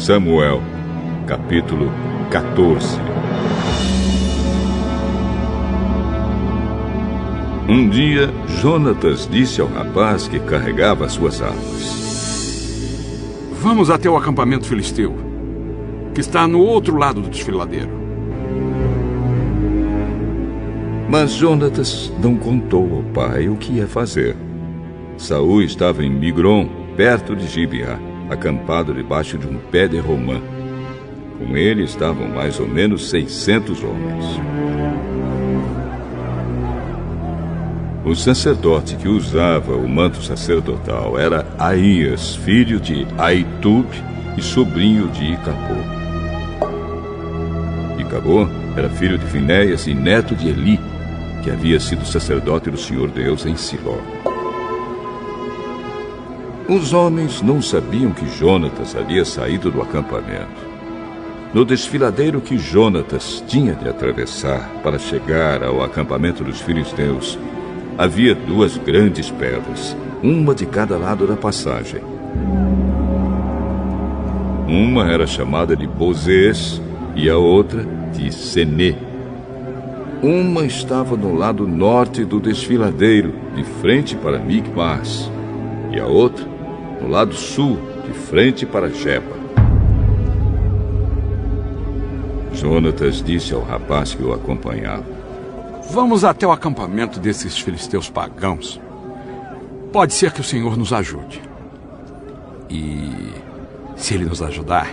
Samuel, capítulo 14. Um dia, Jonatas disse ao rapaz que carregava suas armas: Vamos até o acampamento filisteu, que está no outro lado do desfiladeiro. Mas Jonatas não contou ao pai o que ia fazer. Saul estava em Migron, perto de Gibeá, acampado debaixo de um pé de romã. Com ele estavam mais ou menos 600 homens. O sacerdote que usava o manto sacerdotal era Aías, filho de Aitube e sobrinho de Icabô. Icabô era filho de Finéias e neto de Eli, que havia sido sacerdote do Senhor Deus em Siló. Os homens não sabiam que Jonatas havia saído do acampamento. No desfiladeiro que Jonatas tinha de atravessar para chegar ao acampamento dos filisteus, havia duas grandes pedras, uma de cada lado da passagem. Uma era chamada de Bozês e a outra de Senê. Uma estava no lado norte do desfiladeiro, de frente para Micmas, e a outra no lado sul, de frente para Geba. Jonatas disse ao rapaz que o acompanhava: Vamos até o acampamento desses filisteus pagãos. Pode ser que o Senhor nos ajude. E se Ele nos ajudar,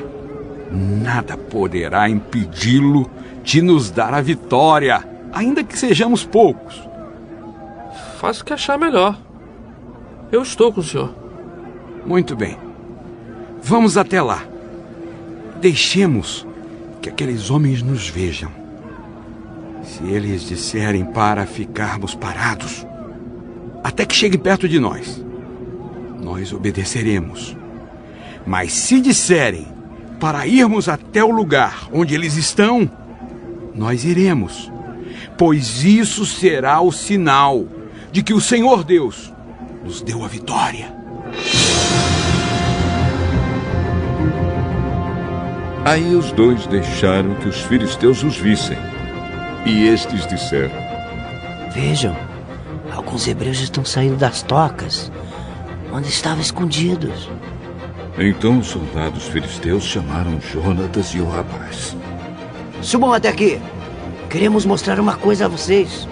nada poderá impedi-lo de nos dar a vitória, ainda que sejamos poucos. Faça o que achar melhor. Eu estou com o senhor. Muito bem. Vamos até lá. Deixemos que aqueles homens nos vejam. Se eles disserem para ficarmos parados, até que cheguem perto de nós, nós obedeceremos. Mas se disserem para irmos até o lugar onde eles estão, nós iremos, pois isso será o sinal de que o Senhor Deus nos deu a vitória. Aí os dois deixaram que os filisteus os vissem. E estes disseram: Vejam, alguns hebreus estão saindo das tocas, onde estavam escondidos. Então os soldados filisteus chamaram Jonatas e o rapaz. Subam até aqui. Queremos mostrar uma coisa a vocês.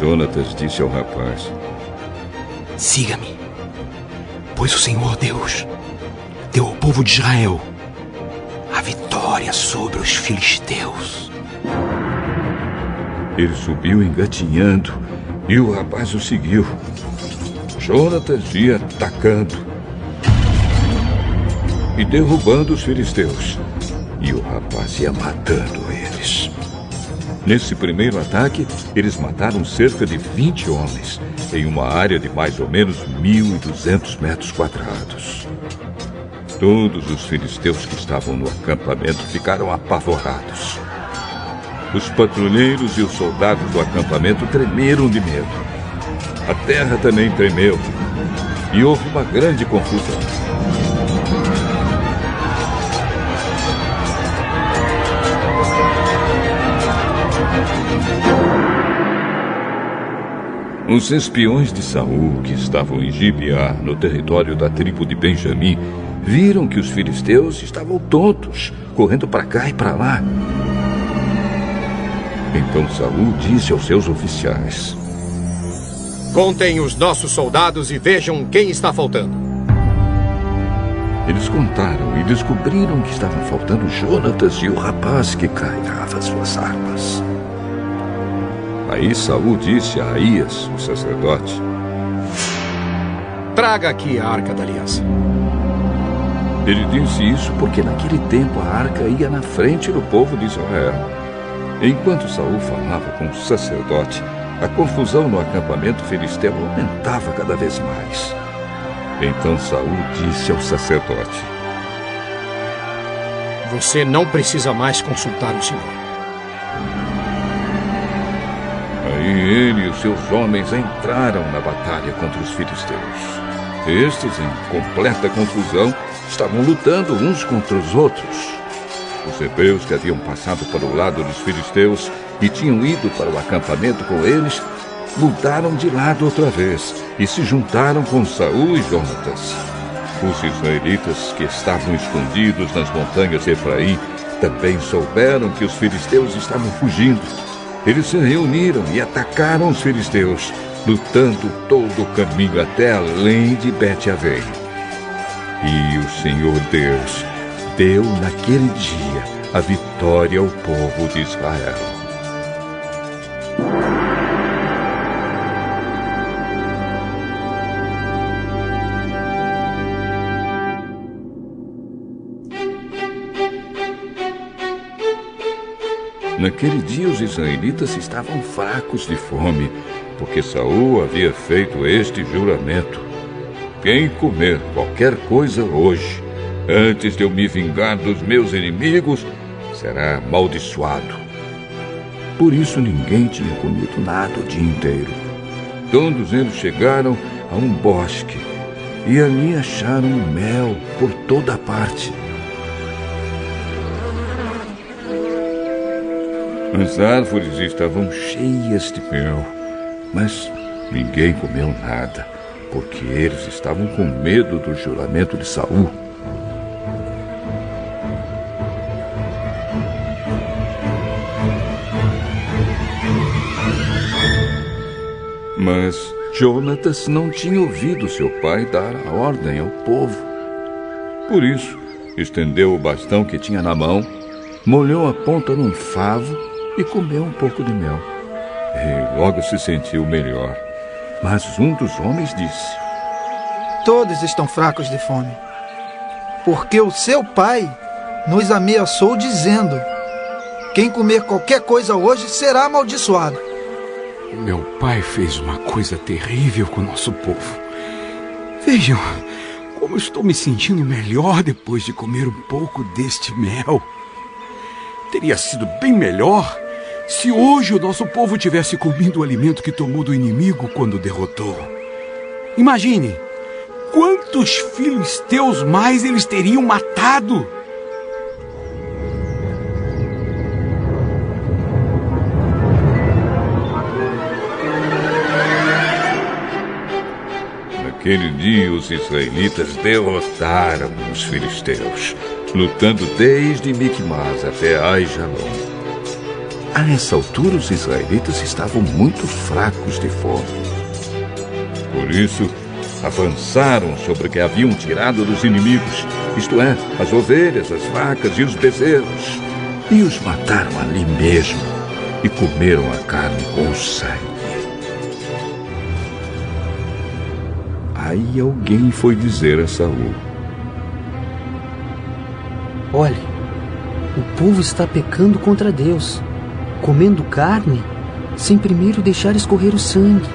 Jonatas disse ao rapaz: Siga-me, pois o Senhor Deus deu ao povo de Israel a vitória sobre os filisteus. Ele subiu engatinhando e o rapaz o seguiu. Jonatas ia atacando e derrubando os filisteus, e o rapaz ia matando eles. Nesse primeiro ataque, eles mataram cerca de 20 homens, em uma área de mais ou menos 1.200 metros quadrados. Todos os filisteus que estavam no acampamento ficaram apavorados. Os patrulheiros e os soldados do acampamento tremeram de medo. A terra também tremeu, e houve uma grande confusão. Os espiões de Saul, que estavam em Gibeá, no território da tribo de Benjamim, viram que os filisteus estavam tontos, correndo para cá e para lá. Então Saul disse aos seus oficiais: Contem os nossos soldados e vejam quem está faltando. Eles contaram e descobriram que estavam faltando Jonatas e o rapaz que carregava suas armas. Aí Saul disse a Aías, o sacerdote: Traga aqui a Arca da Aliança. Ele disse isso porque naquele tempo a arca ia na frente do povo de Israel. Enquanto Saul falava com o sacerdote, a confusão no acampamento filisteu aumentava cada vez mais. Então Saul disse ao sacerdote: Você não precisa mais consultar o Senhor. Aí ele e os seus homens entraram na batalha contra os filisteus. Estes, em completa confusão, estavam lutando uns contra os outros. Os hebreus que haviam passado para o lado dos filisteus e tinham ido para o acampamento com eles, mudaram de lado outra vez e se juntaram com Saul e Jonatas. Os israelitas que estavam escondidos nas montanhas de Efraim também souberam que os filisteus estavam fugindo. Eles se reuniram e atacaram os filisteus, lutando todo o caminho até além de Bet-Avém. E o Senhor Deus deu naquele dia a vitória ao povo de Israel. Naquele dia os israelitas estavam fracos de fome, porque Saul havia feito este juramento: quem comer qualquer coisa hoje, antes de eu me vingar dos meus inimigos, será amaldiçoado. Por isso ninguém tinha comido nada o dia inteiro. Todos eles chegaram a um bosque e ali acharam mel por toda parte. As árvores estavam cheias de mel, mas ninguém comeu nada, porque eles estavam com medo do juramento de Saul. Mas Jonatas não tinha ouvido seu pai dar a ordem ao povo. Por isso, estendeu o bastão que tinha na mão, molhou a ponta num favo e comeu um pouco de mel. E logo se sentiu melhor. Mas um dos homens disse: todos estão fracos de fome, porque o seu pai nos ameaçou dizendo: quem comer qualquer coisa hoje será amaldiçoado. Meu pai fez uma coisa terrível com o nosso povo. Vejam como estou me sentindo melhor depois de comer um pouco deste mel. Teria sido bem melhor se hoje o nosso povo tivesse comido o alimento que tomou do inimigo quando o derrotou. Imagine quantos filisteus mais eles teriam matado. Naquele dia os israelitas derrotaram os filisteus, lutando desde Micmas até Aijalon. A essa altura os israelitas estavam muito fracos de fome. Por isso, avançaram sobre o que haviam tirado dos inimigos, isto é, as ovelhas, as vacas e os bezerros, e os mataram ali mesmo, e comeram a carne com sangue. Aí alguém foi dizer a Saul: olhe, o povo está pecando contra Deus, comendo carne sem primeiro deixar escorrer o sangue.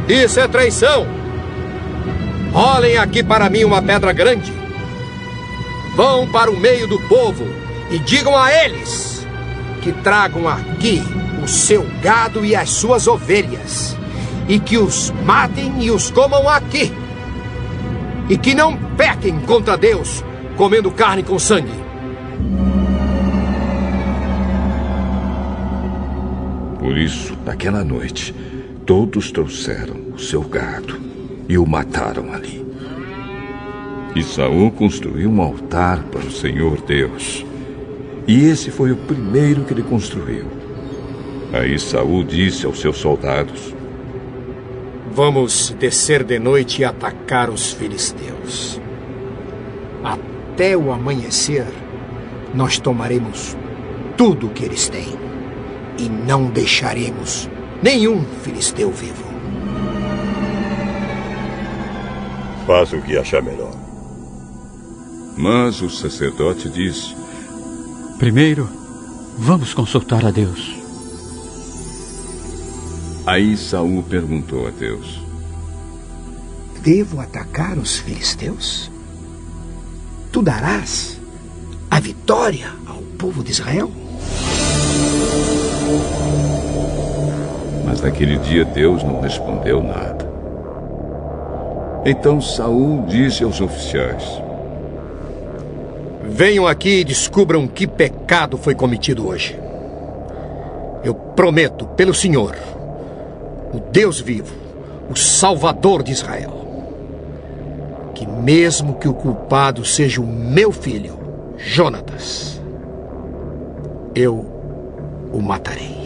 Isso é traição! Olhem aqui para mim uma pedra grande. Vão para o meio do povo e digam a eles que tragam aqui o seu gado e as suas ovelhas, e que os matem e os comam aqui, e que não pequem contra Deus comendo carne com sangue. Por isso, naquela noite, todos trouxeram o seu gado e o mataram ali. E Saul construiu um altar para o Senhor Deus. E esse foi o primeiro que ele construiu. Aí Saul disse aos seus soldados: vamos descer de noite e atacar os filisteus. Até o amanhecer, nós tomaremos tudo o que eles têm e não deixaremos nenhum filisteu vivo. Faça o que achar melhor. Mas o sacerdote disse: primeiro, vamos consultar a Deus. Aí Saul perguntou a Deus: devo atacar os filisteus? Tu darás a vitória ao povo de Israel? Mas naquele dia Deus não respondeu nada. Então Saul disse aos oficiais: venham aqui e descubram que pecado foi cometido hoje. Eu prometo pelo Senhor, o Deus vivo, o Salvador de Israel, que mesmo que o culpado seja o meu filho, Jonatas, eu o matarei.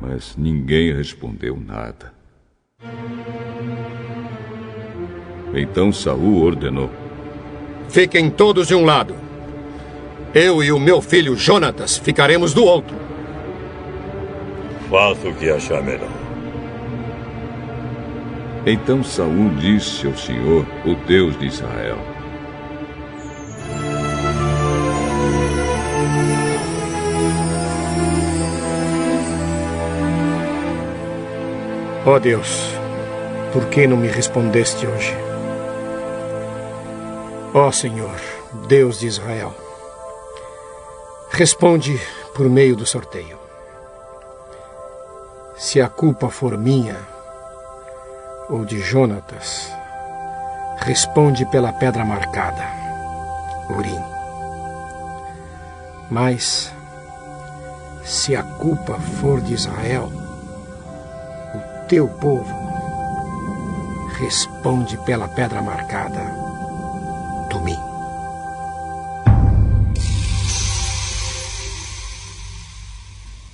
Mas ninguém respondeu nada. Então Saul ordenou: fiquem todos de um lado. Eu e o meu filho Jonatas ficaremos do outro. Faça o que achar melhor. Então Saul disse ao Senhor, o Deus de Israel: ó Deus, por que não me respondeste hoje? Ó Senhor, Deus de Israel, responde por meio do sorteio. Se a culpa for minha ou de Jonatas, responde pela pedra marcada, Urim. Mas, se a culpa for de Israel, o teu povo, responde pela pedra marcada, Tumim.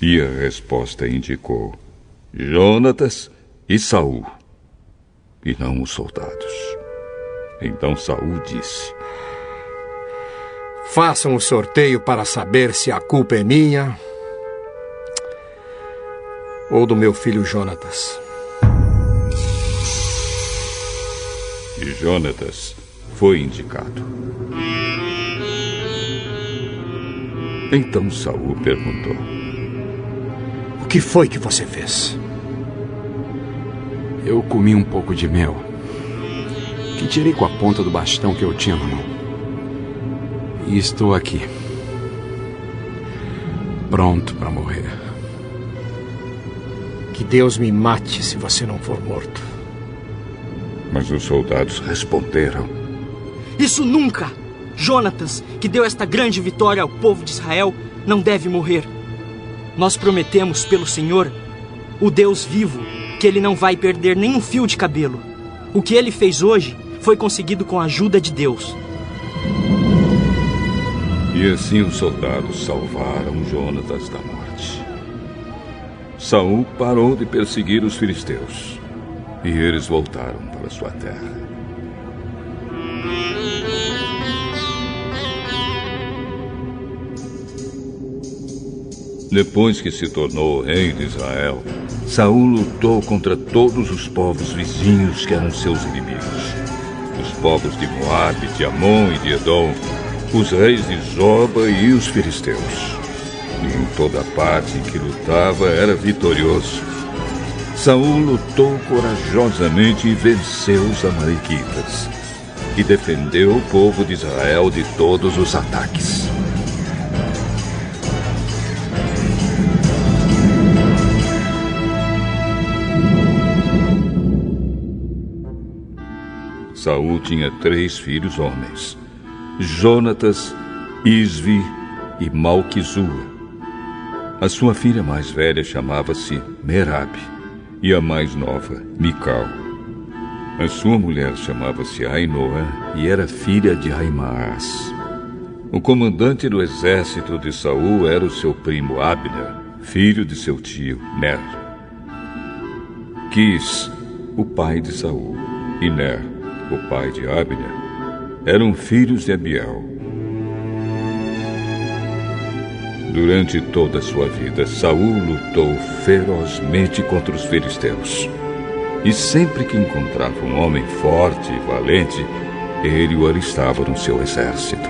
E a resposta indicou Jonatas e Saul, e não os soldados. Então Saul disse: façam o sorteio para saber se a culpa é minha ou do meu filho Jonatas. E Jonatas foi indicado. Então Saul perguntou: o que foi que você fez? Eu comi um pouco de mel, que tirei com a ponta do bastão que eu tinha na mão. E estou aqui, pronto para morrer. Que Deus me mate se você não for morto. Mas os soldados responderam: isso nunca! Jonatas, que deu esta grande vitória ao povo de Israel, não deve morrer. Nós prometemos pelo Senhor, o Deus vivo, que ele não vai perder nem um fio de cabelo. O que ele fez hoje foi conseguido com a ajuda de Deus. E assim os soldados salvaram Jonatas da morte. Saul parou de perseguir os filisteus, e eles voltaram para sua terra. Depois que se tornou rei de Israel, Saul lutou contra todos os povos vizinhos que eram seus inimigos. Os povos de Moabe, de Amon e de Edom, os reis de Zoba e os filisteus. E em toda parte em que lutava era vitorioso. Saul lutou corajosamente e venceu os amalequitas. E defendeu o povo de Israel de todos os ataques. Saul tinha 3 filhos homens: Jonatas, Isvi e Malquizua. A sua filha mais velha chamava-se Merabe, e a mais nova, Mical. A sua mulher chamava-se Ainoã e era filha de Aimaas. O comandante do exército de Saul era o seu primo Abner, filho de seu tio Ner. Quis, o pai de Saul, e Ner, o pai de Abner, eram filhos de Abiel. Durante toda a sua vida, Saul lutou ferozmente contra os filisteus. E sempre que encontrava um homem forte e valente, ele o alistava no seu exército.